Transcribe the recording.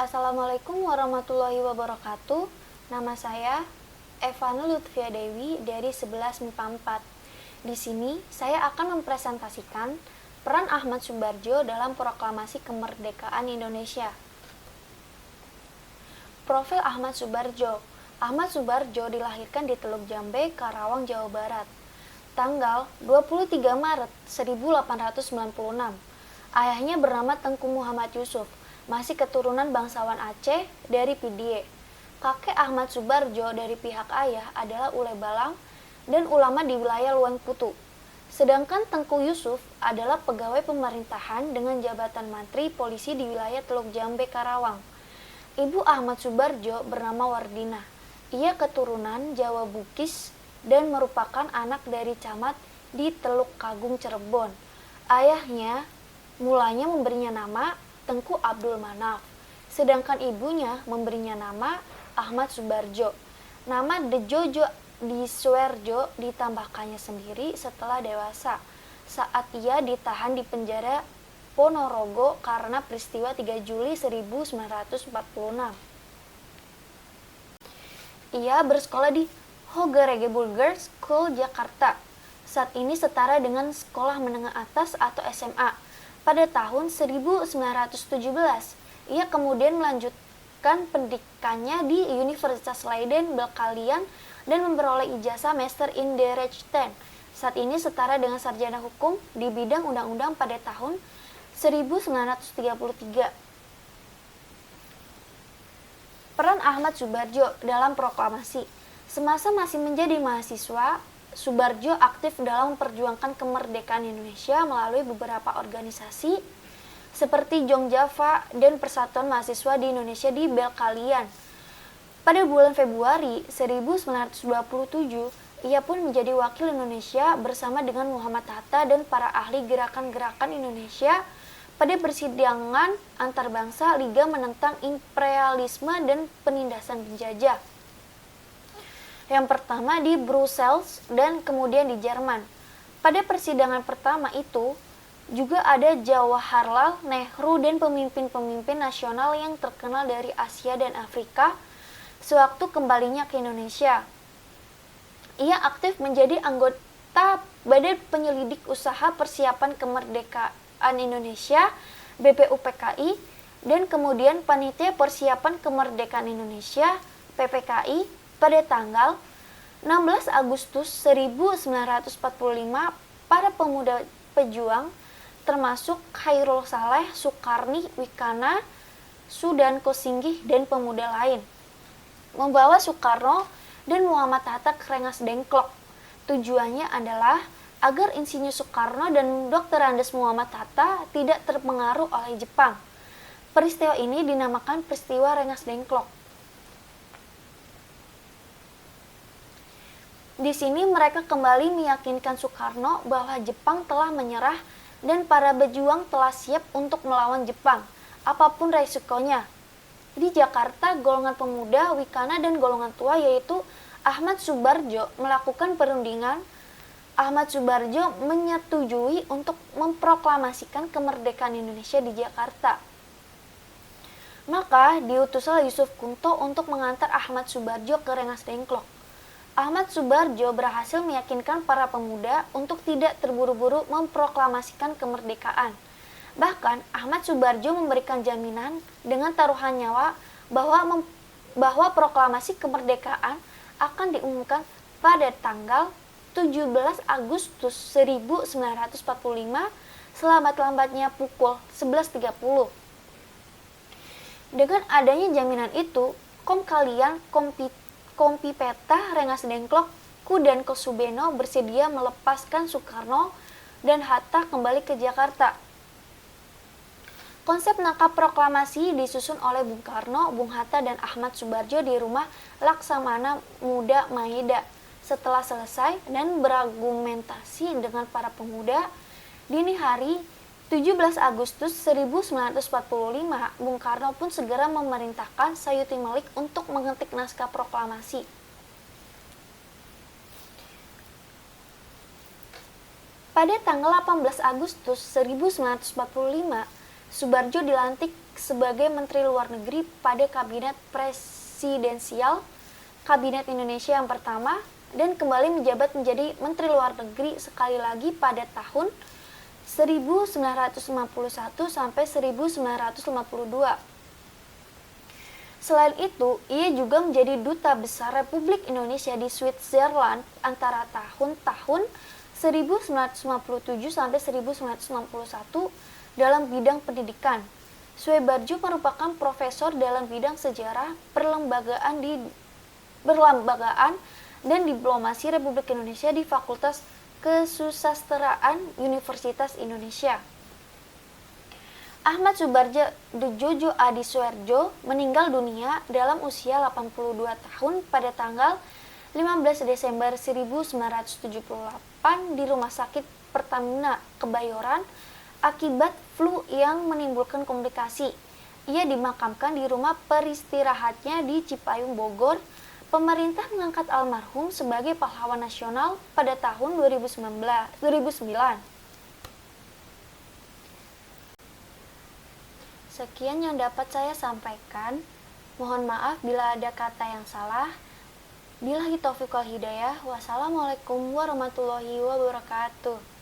Assalamualaikum warahmatullahi wabarakatuh. Nama saya Evana Lutfia Dewi dari 11 MIPA 4. Di sini saya akan mempresentasikan peran Ahmad Soebardjo dalam proklamasi kemerdekaan Indonesia. Profil Ahmad Soebardjo. Ahmad Soebardjo dilahirkan di Teluk Jambe, Karawang, Jawa Barat, tanggal 23 Maret 1896. Ayahnya bernama Tengku Muhammad Yusuf, masih keturunan bangsawan Aceh dari Pidie. Kakek Ahmad Soebardjo dari pihak ayah adalah Ule Balang dan ulama di wilayah Luang Putu. Sedangkan Tengku Yusuf adalah pegawai pemerintahan dengan jabatan Mantri Polisi di wilayah Teluk Jambe, Karawang. Ibu Ahmad Soebardjo bernama Wardina. Ia keturunan Jawa Bugis dan merupakan anak dari camat di Teluk Kagung, Cirebon. Ayahnya mulanya memberinya nama Tengku Abdul Manaf, sedangkan ibunya memberinya nama Ahmad Soebardjo. Nama Dejojo di Suerjo ditambahkannya sendiri setelah dewasa, saat ia ditahan di penjara Ponorogo karena peristiwa 3 Juli 1946. Ia bersekolah di Hogerege Bulgar School Jakarta. Saat ini setara dengan sekolah menengah atas atau SMA. Pada tahun 1917, ia kemudian melanjutkan pendidikannya di Universitas Leiden, Belkalian, dan memperoleh ijazah Master in the Rechten. Saat ini setara dengan sarjana hukum di bidang undang-undang pada tahun 1933. Peran Ahmad Soebardjo dalam proklamasi. Semasa masih menjadi mahasiswa, Soebardjo aktif dalam memperjuangkan kemerdekaan Indonesia melalui beberapa organisasi seperti Jong Java dan Persatuan Mahasiswa di Indonesia di Belkalian. Pada bulan Februari 1927, ia pun menjadi wakil Indonesia bersama dengan Muhammad Hatta dan para ahli gerakan-gerakan Indonesia pada persidangan antarbangsa Liga menentang imperialisme dan penindasan penjajah. Yang pertama di Brussels dan kemudian di Jerman. Pada persidangan pertama itu juga ada Jawaharlal Nehru dan pemimpin-pemimpin nasional yang terkenal dari Asia dan Afrika sewaktu kembalinya ke Indonesia. Ia aktif menjadi anggota Badan Penyelidik Usaha Persiapan Kemerdekaan Indonesia BPUPKI dan kemudian Panitia Persiapan Kemerdekaan Indonesia PPKI. Pada tanggal 16 Agustus 1945, para pemuda pejuang termasuk Khairul Saleh, Sukarni, Wikana, Sudan Kosinggih, dan pemuda lain membawa Soekarno dan Muhammad Hatta ke Rengas Dengklok. Tujuannya adalah agar Insinyur Soekarno dan Dr. Andes Muhammad Hatta tidak terpengaruh oleh Jepang. Peristiwa ini dinamakan peristiwa Rengas Dengklok. Di sini mereka kembali meyakinkan Soekarno bahwa Jepang telah menyerah dan para pejuang telah siap untuk melawan Jepang, apapun resikonya. Di Jakarta, golongan pemuda, Wikana, dan golongan tua yaitu Ahmad Soebardjo melakukan perundingan. Ahmad Soebardjo menyetujui untuk memproklamasikan kemerdekaan Indonesia di Jakarta. Maka diutuslah Yusuf Kunto untuk mengantar Ahmad Soebardjo ke Rengas Dengklok. Ahmad Soebardjo berhasil meyakinkan para pemuda untuk tidak terburu-buru memproklamasikan kemerdekaan. Bahkan Ahmad Soebardjo memberikan jaminan dengan taruhan nyawa bahwa proklamasi kemerdekaan akan diumumkan pada tanggal 17 Agustus 1945 selambat-lambatnya pukul 11.30. Dengan adanya jaminan itu, Kompi Peta Rengas Dengklok, Ku dan Kosubeno bersedia melepaskan Soekarno dan Hatta kembali ke Jakarta. Konsep naskah proklamasi disusun oleh Bung Karno, Bung Hatta, dan Ahmad Soebardjo di rumah Laksamana Muda Maeda. Setelah selesai dan berargumentasi dengan para pemuda, dini hari 17 Agustus 1945, Bung Karno pun segera memerintahkan Sayuti Malik untuk mengetik naskah proklamasi. Pada tanggal 18 Agustus 1945, Subarjo dilantik sebagai Menteri Luar Negeri pada Kabinet Presidensial Kabinet Indonesia yang pertama dan kembali menjabat menjadi Menteri Luar Negeri sekali lagi pada tahun 1951 sampai 1952. Selain itu, ia juga menjadi Duta Besar Republik Indonesia di Switzerland antara tahun-tahun 1957 sampai 1961 dalam bidang pendidikan. Subarjo merupakan profesor dalam bidang sejarah berlembagaan dan diplomasi Republik Indonesia di Fakultas Kesusastraan Universitas Indonesia. Ahmad Subarjo Djojo Adi Suardjo meninggal dunia dalam usia 82 tahun pada tanggal 15 Desember 1978 di Rumah Sakit Pertamina Kebayoran akibat flu yang menimbulkan komplikasi. Ia dimakamkan di rumah peristirahatnya di Cipayung, Bogor. Pemerintah mengangkat almarhum sebagai pahlawan nasional pada tahun 2009. Sekian yang dapat saya sampaikan. Mohon maaf bila ada kata yang salah. Billahi taufiq wal hidayah. Wassalamualaikum warahmatullahi wabarakatuh.